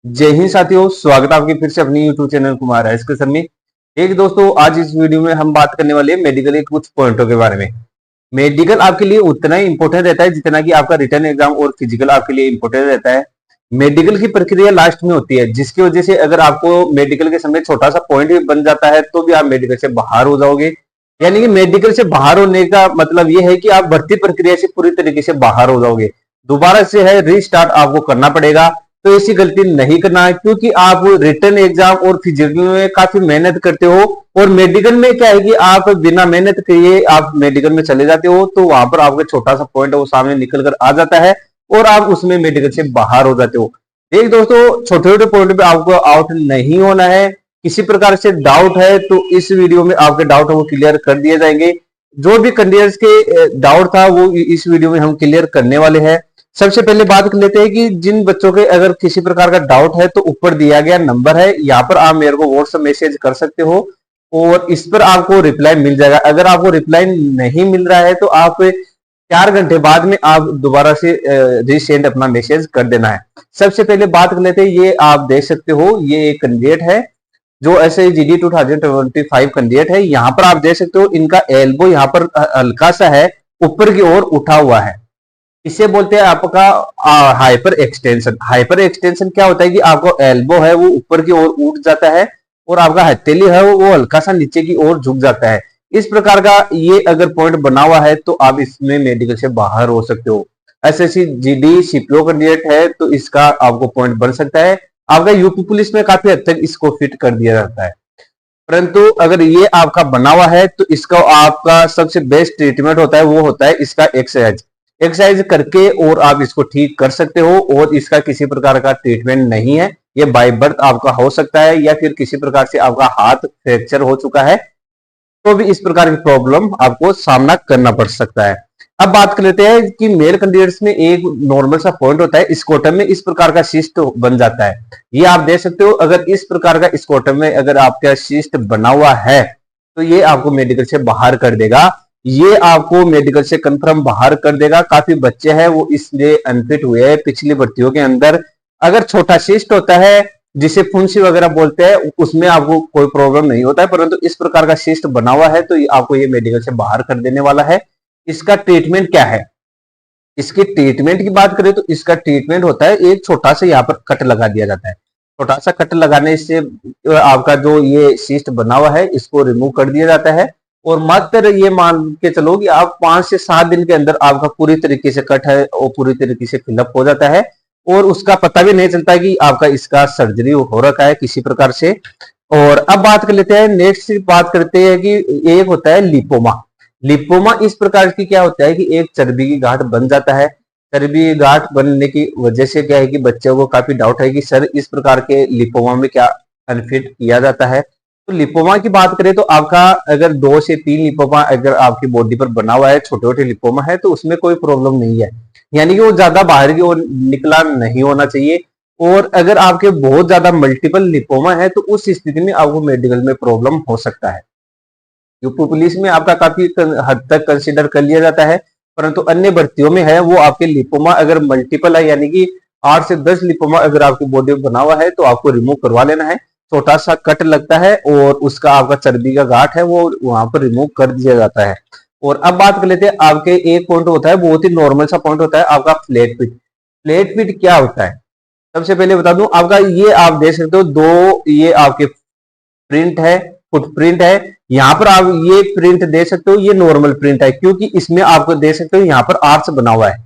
जय हिंद साथियों, स्वागत है आपके फिर से अपनी YouTube चैनल कुमार है इसके सर में। एक दोस्तों, आज इस वीडियो में हम बात करने वाले हैं मेडिकल के कुछ पॉइंटों के बारे में। मेडिकल आपके लिए उतना ही इंपॉर्टेंट रहता है जितना कि आपका रिटर्न एग्जाम और फिजिकल आपके लिए इंपॉर्टेंट रहता है। मेडिकल की प्रक्रिया लास्ट में होती है, जिसकी वजह से अगर आपको मेडिकल के समय छोटा सा पॉइंट भी बन जाता है तो भी आप मेडिकल से बाहर हो जाओगे। यानी कि मेडिकल से बाहर होने का मतलब यह है कि आप भर्ती प्रक्रिया से पूरी तरीके से बाहर हो जाओगे। दोबारा से है रीस्टार्ट आपको करना पड़ेगा। तो ऐसी गलती नहीं करना है, क्योंकि आप रिटर्न एग्जाम और फिजिकल में काफी मेहनत करते हो और मेडिकल में क्या है कि आप बिना मेहनत किए आप मेडिकल में चले जाते हो, तो वहां पर आपका छोटा सा पॉइंट है वो सामने निकल कर आ जाता है और आप उसमें मेडिकल से बाहर हो जाते हो। एक दोस्तों, छोटे छोटे पॉइंट पे आपको आउट नहीं होना है। किसी प्रकार से डाउट है तो इस वीडियो में आपके डाउट है वो क्लियर कर दिए जाएंगे। जो भी कैंडिडेट्स के डाउट था वो इस वीडियो में हम क्लियर करने वाले हैं। सबसे पहले बात कर लेते हैं कि जिन बच्चों के अगर किसी प्रकार का डाउट है तो ऊपर दिया गया नंबर है, यहाँ पर आप मेरे को व्हाट्सएप मैसेज कर सकते हो और इस पर आपको रिप्लाई मिल जाएगा। अगर आपको रिप्लाई नहीं मिल रहा है तो आप 4 घंटे बाद में आप दोबारा से रीसेंड अपना मैसेज कर देना है। सबसे पहले बात कर लेते हैं, ये आप देख सकते हो ये एक कैंडिडेट है जो SIGD 2025 कैंडिडेट है। यहाँ पर आप देख सकते हो इनका एल्बो यहाँ पर हल्का सा है, ऊपर की ओर उठा हुआ है। इसे बोलते हैं आपका हाइपर एक्सटेंशन। हाइपर एक्सटेंशन क्या होता है कि आपको एल्बो है वो ऊपर की ओर उठ जाता है और आपका हथेली है वो हल्का सा नीचे की ओर झुक जाता है। इस प्रकार का ये अगर पॉइंट बना हुआ है तो आप इसमें मेडिकल से बाहर हो सकते हो। SSC-GD CPO कैंडिडेट है तो इसका आपको पॉइंट बन सकता है। आपका यूपी पुलिस में काफी हद तक इसको फिट कर दिया जाता है, परंतु अगर ये आपका बना हुआ है तो इसका आपका सबसे बेस्ट ट्रीटमेंट होता है वो होता है इसका एक्सरसाइज करके और आप इसको ठीक कर सकते हो। और इसका किसी प्रकार का ट्रीटमेंट नहीं है, ये बाय बर्थ आपका हो सकता है या फिर किसी प्रकार से आपका हाथ फ्रैक्चर हो चुका है तो भी इस प्रकार की प्रॉब्लम आपको सामना करना पड़ सकता है। अब बात कर लेते हैं कि मेल कैंडिडेट्स में एक नॉर्मल सा पॉइंट होता है, स्कोटम में इस प्रकार का सिस्ट बन जाता है। ये आप देख सकते हो, अगर इस प्रकार का स्कोटम में अगर आपका सिस्ट बना हुआ है तो ये आपको मेडिकल से बाहर कर देगा। ये आपको मेडिकल से कंफर्म बाहर कर देगा। काफी बच्चे हैं वो इसलिए अनफिट हुए हैं पिछली भर्तियों के अंदर। अगर छोटा सिस्ट होता है जिसे फुंसी वगैरह बोलते हैं उसमें आपको कोई प्रॉब्लम नहीं होता है, परंतु इस प्रकार का सिस्ट बना हुआ है तो आपको ये मेडिकल से बाहर कर देने वाला है। इसका ट्रीटमेंट क्या है? इसकी ट्रीटमेंट की बात करें तो इसका ट्रीटमेंट होता है एक छोटा सा यहाँ पर कट लगा दिया जाता है। छोटा सा कट लगाने से आपका जो ये सिस्ट बना हुआ है इसको रिमूव कर दिया जाता है और मात्र ये मान के चलो कि आप 5 से 7 दिन के अंदर आपका पूरी तरीके से कट है और पूरी तरीके से फिलअप हो जाता है और उसका पता भी नहीं चलता कि आपका इसका सर्जरी हो रखा है किसी प्रकार से। और अब बात कर लेते हैं, नेक्स्ट बात करते हैं कि एक होता है लिपोमा। लिपोमा इस प्रकार की क्या होता है कि एक चर्बी की गांठ बन जाता है। चर्बी गांठ बनने की वजह से क्या है कि बच्चों को काफी डाउट है कि सर इस प्रकार के लिपोमा में क्या अनफिट किया जाता है। तो लिपोमा की बात करें तो आपका अगर 2 से 3 लिपोमा अगर आपकी बॉडी पर बना हुआ है, छोटे छोटे लिपोमा है, तो उसमें कोई प्रॉब्लम नहीं है। यानी कि वो ज्यादा बाहर की ओर निकला नहीं होना चाहिए। और अगर आपके बहुत ज्यादा मल्टीपल लिपोमा है तो उस स्थिति में आपको मेडिकल में प्रॉब्लम हो सकता है। यूपी पुलिस में आपका काफी हद तक कंसिडर कर लिया जाता है, परंतु अन्य भर्तियों में है वो आपके लिपोमा अगर मल्टीपल है, यानी कि 8 से 10 लिपोमा अगर आपकी बॉडी में बना हुआ है तो आपको रिमूव करवा लेना है। छोटा सा कट लगता है और उसका आपका चर्बी का गांठ है वो वहां पर रिमूव कर दिया जाता है। और अब बात कर लेते हैं, आपके एक पॉइंट होता है बहुत ही नॉर्मल सा पॉइंट होता है आपका फ्लैट फिट। फ्लैट फिट क्या होता है सबसे पहले बता दूं, आपका ये आप देख सकते हो 2 ये आपके प्रिंट है, फुटप्रिंट है। यहाँ पर आप ये प्रिंट दे सकते हो, ये नॉर्मल प्रिंट है क्योंकि इसमें आपको दे सकते हो यहाँ पर आर्च बना हुआ है।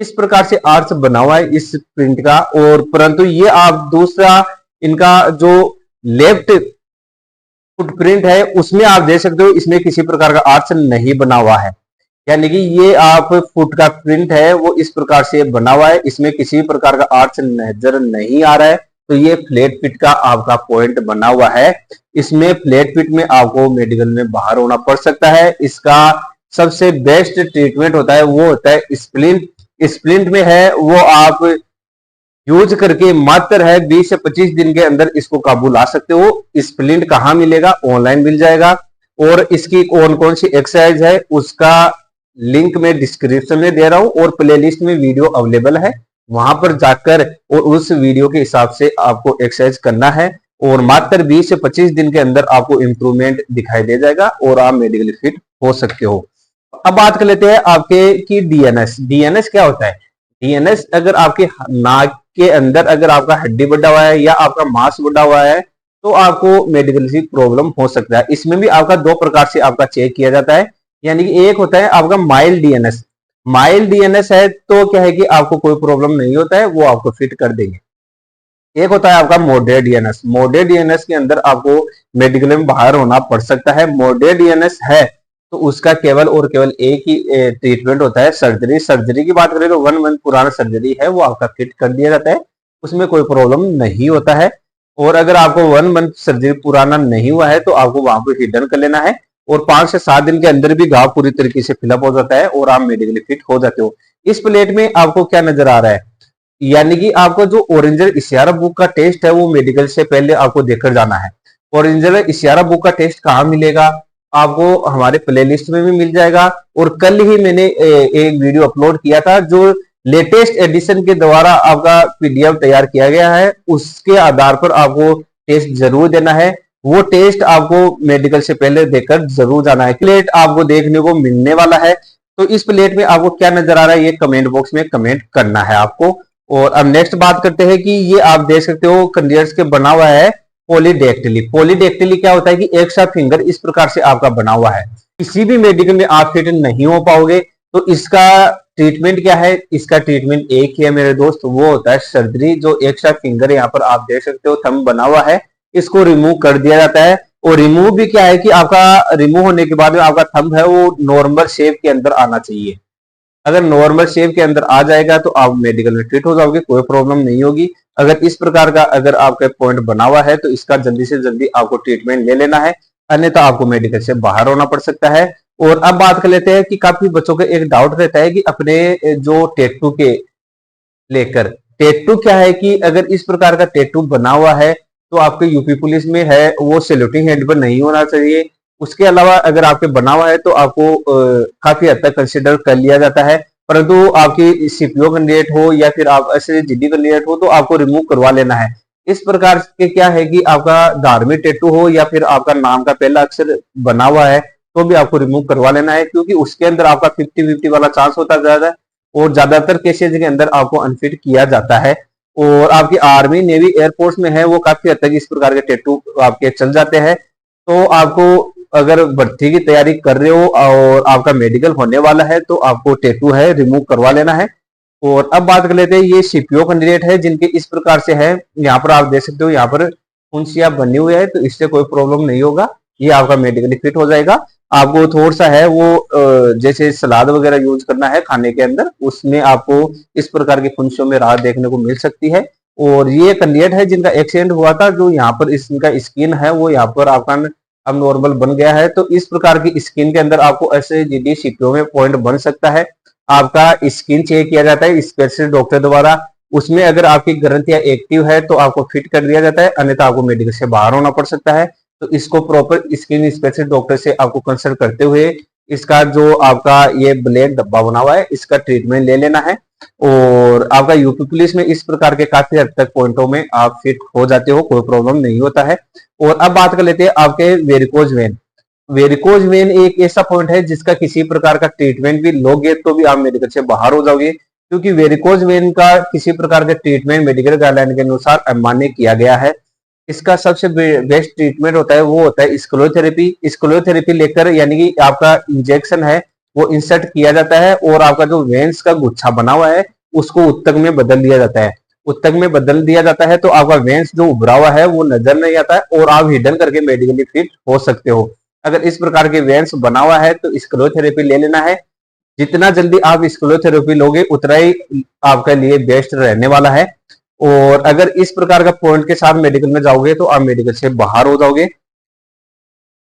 इस प्रकार से आर्च बना हुआ है इस प्रिंट का। और परंतु ये आप दूसरा इनका जो लेफ्ट फुटप्रिंट है उसमें आप देख सकते हो इसमें किसी प्रकार का आर्च नहीं बना हुआ है। यानी कि ये आप फुट का प्रिंट है वो इस प्रकार से बना हुआ है, इसमें किसी प्रकार का आर्च नजर नहीं आ रहा है, तो ये फ्लैट फिट का आपका पॉइंट बना हुआ है। इसमें फ्लैट फिट में आपको मेडिकल में बाहर होना पड़ सकता है। इसका सबसे बेस्ट ट्रीटमेंट होता है वो होता है स्प्लिंट। स्प्लिंट में है वो आप यूज करके मात्र है 20 से 25 दिन के अंदर इसको काबू ला सकते हो। स्प्लिंट कहाँ मिलेगा? ऑनलाइन मिल जाएगा। और इसकी कौन कौन सी एक्सरसाइज है उसका लिंक मैं डिस्क्रिप्शन में दे रहा हूं और प्लेलिस्ट में वीडियो अवेलेबल है, वहां पर जाकर और उस वीडियो के हिसाब से आपको एक्सरसाइज करना है और मात्र 20 से 25 दिन के अंदर आपको इम्प्रूवमेंट दिखाई दे जाएगा और आप मेडिकली फिट हो सकते हो। अब बात कर लेते हैं आपके की डीएनएस। डीएनएस क्या होता है? डीएनएस अगर आपके नाक के अंदर अगर आपका हड्डी बढ़ा हुआ है या आपका मांस बढ़ा हुआ है तो आपको मेडिकली प्रॉब्लम हो सकता है। इसमें भी आपका दो प्रकार से आपका चेक किया जाता है, यानी कि एक होता है आपका माइल्ड डीएनएस। माइल्ड डीएनएस है तो क्या है कि आपको कोई प्रॉब्लम नहीं होता है, वो आपको फिट कर देंगे। एक होता है आपका मॉडरेट डीएनएस। मॉडरेट डीएनएस के अंदर आपको मेडिकल में बाहर होना पड़ सकता है। मॉडरेट डीएनएस है तो उसका केवल और केवल एक ही ट्रीटमेंट होता है, सर्जरी। सर्जरी की बात करें तो 1 मंथ पुराना सर्जरी है वो आपका फिट कर दिया जाता है, उसमें कोई प्रॉब्लम नहीं होता है। और अगर आपको 1 मंथ सर्जरी पुराना नहीं हुआ है तो आपको वहां पर हिडन कर लेना है और 5 से 7 दिन के अंदर भी घाव पूरी तरीके से फिलअप हो जाता है और आप मेडिकली फिट हो जाते हो। इस प्लेट में आपको क्या नजर आ रहा है? यानी कि आपको जो ओरिजिनल इशियारा बुक का टेस्ट है वो मेडिकल से पहले आपको देकर जाना है। ओरिजिनल इशियारा बुक का टेस्ट कहाँ मिलेगा? आपको हमारे प्लेलिस्ट में भी मिल जाएगा और कल ही मैंने एक वीडियो अपलोड किया था जो लेटेस्ट एडिशन के द्वारा आपका पीडीएफ तैयार किया गया है, उसके आधार पर आपको टेस्ट जरूर देना है। वो टेस्ट आपको मेडिकल से पहले देकर जरूर जाना है। प्लेट आपको देखने को मिलने वाला है, तो इस प्लेट में आपको क्या नजर आ रहा है ये कमेंट बॉक्स में कमेंट करना है आपको। और अब नेक्स्ट बात करते हैं कि ये आप देख सकते हो कैंडिडेट्स के बना हुआ है पॉलीडेक्टिली। पॉलीडेक्टिली क्या होता है कि एक साथ फिंगर इस प्रकार से आपका बना हुआ है। किसी भी मेडिकल में आप फिट नहीं हो पाओगे, तो इसका ट्रीटमेंट क्या है? इसका ट्रीटमेंट एक ही है मेरे दोस्त, वो होता है सर्जरी। जो एक साथ फिंगर यहाँ पर आप देख सकते हो थंब बना हुआ है, इसको रिमूव कर दिया जाता है। और रिमूव भी क्या है कि आपका रिमूव होने के बाद में आपका थंब है वो नॉर्मल शेप के अंदर आना चाहिए। अगर नॉर्मल शेप के अंदर आ जाएगा तो आप मेडिकल में फिट हो जाओगे, कोई प्रॉब्लम नहीं होगी। अगर इस प्रकार का अगर आपका पॉइंट बना हुआ है तो इसका जल्दी से जल्दी आपको ट्रीटमेंट ले लेना है, अन्यथा आपको मेडिकल से बाहर होना पड़ सकता है। और अब बात कर लेते हैं कि काफी बच्चों को एक डाउट रहता है कि अपने जो टैटू के लेकर, टैटू क्या है कि अगर इस प्रकार का टैटू बना हुआ है तो आपके यूपी पुलिस में है वो सैल्यूटिंग हैंड पर नहीं होना चाहिए। उसके अलावा अगर आपके बना हुआ है तो आपको काफी हद तक कंसिडर कर लिया जाता है, परंतु आपकी सीपीओ कैंडिडेट हो या फिर आप ऐसे जीडी कैंडिडेट हो तो आपको रिमूव करवा लेना है। इस प्रकार के क्या है कि आपका धार्मिक टैटू हो या फिर आपका नाम का पहला अक्षर बना हुआ है तो भी आपको रिमूव करवा लेना है, क्योंकि उसके अंदर आपका 50-50 वाला चांस होता है ज्यादा, और ज्यादातर केसेज के अंदर आपको अनफिट किया जाता है। और आपकी आर्मी नेवी एयरफोर्स में है वो काफी हद तक इस प्रकार के टैटू आपके चल जाते हैं। तो आपको अगर भर्ती की तैयारी कर रहे हो और आपका मेडिकल होने वाला है तो आपको टैटू है रिमूव करवा लेना है। और अब बात कर लेते हैं ये सीपीओ कैंडिडेट है जिनके इस प्रकार से है, यहाँ पर आप देख सकते हो यहाँ पर फुंसिया बनी हुई है, तो इससे कोई प्रॉब्लम नहीं होगा, ये आपका मेडिकली फिट हो जाएगा। आपको थोड़ा सा है वो जैसे सलाद वगैरह यूज करना है खाने के अंदर, उसमें आपको इस प्रकार की फुंसियों में राहत देखने को मिल सकती है। और ये कैंडिडेट है जिनका एक्सीडेंट हुआ था, जो यहाँ पर इसका स्किन है वो यहाँ पर आपका अब नॉर्मल बन गया है, तो इस प्रकार की स्किन के अंदर आपको ऐसे जीडी सीपीओ में पॉइंट बन सकता है। आपका स्किन चेक किया जाता है स्पेशलिस्ट डॉक्टर द्वारा, उसमें अगर आपकी ग्रंथियां एक्टिव है तो आपको फिट कर दिया जाता है, अन्यथा आपको मेडिकल से बाहर होना पड़ सकता है। तो इसको प्रॉपर स्किन स्पेशलिस्ट डॉक्टर से आपको कंसल्ट करते हुए इसका जो आपका ये ब्लैक डब्बा बना हुआ है इसका ट्रीटमेंट ले लेना है। और आपका यूपी पुलिस में इस प्रकार के काफी हद तक पॉइंटों में आप फिट हो जाते हो, कोई प्रॉब्लम नहीं होता है। और अब बात कर लेते हैं आपके वेरिकोज वेन। वेरिकोज वेन एक ऐसा पॉइंट है जिसका किसी प्रकार का ट्रीटमेंट भी लोगे तो भी आप मेडिकल से बाहर हो जाओगे, क्योंकि वेरिकोज वेन का किसी प्रकार का ट्रीटमेंट मेडिकल गाइडलाइन के अनुसार अमान्य किया गया है। इसका सबसे बेस्ट ट्रीटमेंट होता है वो होता है स्क्लोथेरेपी। स्क्लोथेरेपी लेकर यानी कि आपका इंजेक्शन है वो इंसर्ट किया जाता है और आपका जो वेन्स का गुच्छा बना हुआ है उसको उत्तक में बदल दिया जाता है। उत्तक में बदल दिया जाता है तो आपका वेन्स जो उभरा हुआ है वो नजर नहीं आता है और आप हिडन करके मेडिकली फिट हो सकते हो। अगर इस प्रकार के वेन्स बना हुआ है तो स्क्लोथेरेपी ले लेना है। जितना जल्दी आप स्क्लोथेरेपी लोगे उतना ही आपके लिए बेस्ट रहने वाला है। और अगर इस प्रकार का पॉइंट के साथ मेडिकल में जाओगे तो आप मेडिकल से बाहर हो जाओगे।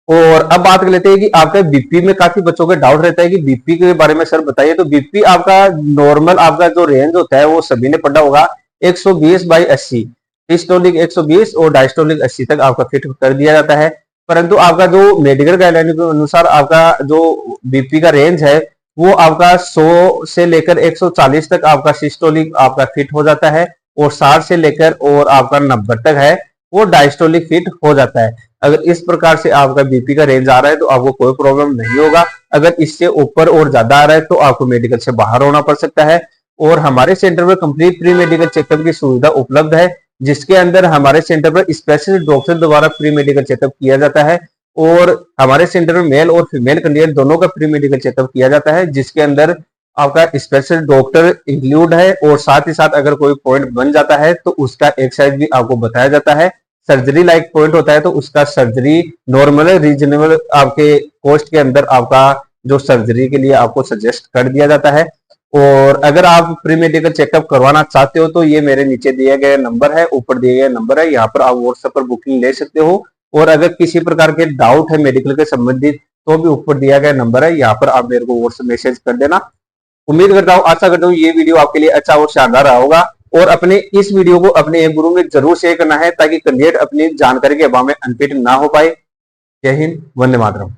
और अब बात कर लेते हैं कि आपका बीपी में काफी बच्चों का डाउट रहता है कि बीपी के बारे में सर बताइए। तो बीपी आपका नॉर्मल आपका जो रेंज होता है वो सभी ने पढ़ा होगा 120/80, सिस्टोलिक 120 और डायस्टोलिक 80 तक आपका फिट कर दिया जाता है। परंतु आपका जो मेडिकल गाइडलाइन के अनुसार आपका जो बीपी का रेंज है वो आपका 100 से लेकर 140 तक आपका सिस्टोलिक आपका फिट हो जाता है, और 60 से लेकर और आपका 90 तक है वो डायस्टोलिक फिट हो जाता है। अगर इस प्रकार से आपका बीपी का रेंज आ रहा है तो आपको कोई प्रॉब्लम नहीं होगा। अगर इससे ऊपर और ज्यादा आ रहा है तो आपको मेडिकल से बाहर होना पड़ सकता है। और हमारे सेंटर में कंप्लीट प्री मेडिकल चेकअप की सुविधा उपलब्ध है, जिसके अंदर हमारे सेंटर पर स्पेशलिस्ट डॉक्टर द्वारा प्री मेडिकल चेकअप किया जाता है। और हमारे सेंटर में मेल और फीमेल कैंडिडेट दोनों का प्री मेडिकल चेकअप किया जाता है, जिसके अंदर आपका स्पेशल डॉक्टर इंक्लूड है, और साथ ही साथ अगर कोई पॉइंट बन जाता है तो उसका एक्सरसाइज भी आपको बताया जाता है। सर्जरी लाइक पॉइंट होता है तो उसका सर्जरी नॉर्मल रीजनेबल आपके कॉस्ट के अंदर आपका जो सर्जरी के लिए आपको सजेस्ट कर दिया जाता है। और अगर आप प्री मेडिकल चेकअप करवाना चाहते हो तो ये मेरे नीचे दिए गए नंबर है, ऊपर दिए गए नंबर है, यहाँ पर आप व्हाट्सएप पर बुकिंग ले सकते हो। और अगर किसी प्रकार के डाउट है मेडिकल के संबंधित तो भी ऊपर दिया गया नंबर है, यहाँ पर आप मेरे को व्हाट्सएप मैसेज कर देना। उम्मीद करता हूँ, आशा करता हूँ ये वीडियो आपके लिए अच्छा और शानदार रहा होगा। और अपने इस वीडियो को अपने एक ग्रुप में जरूर शेयर करना है ताकि कैंडिडेट अपनी जानकारी के अभाव में अनफिट ना हो पाए। जय हिंद, वंदे मातरम।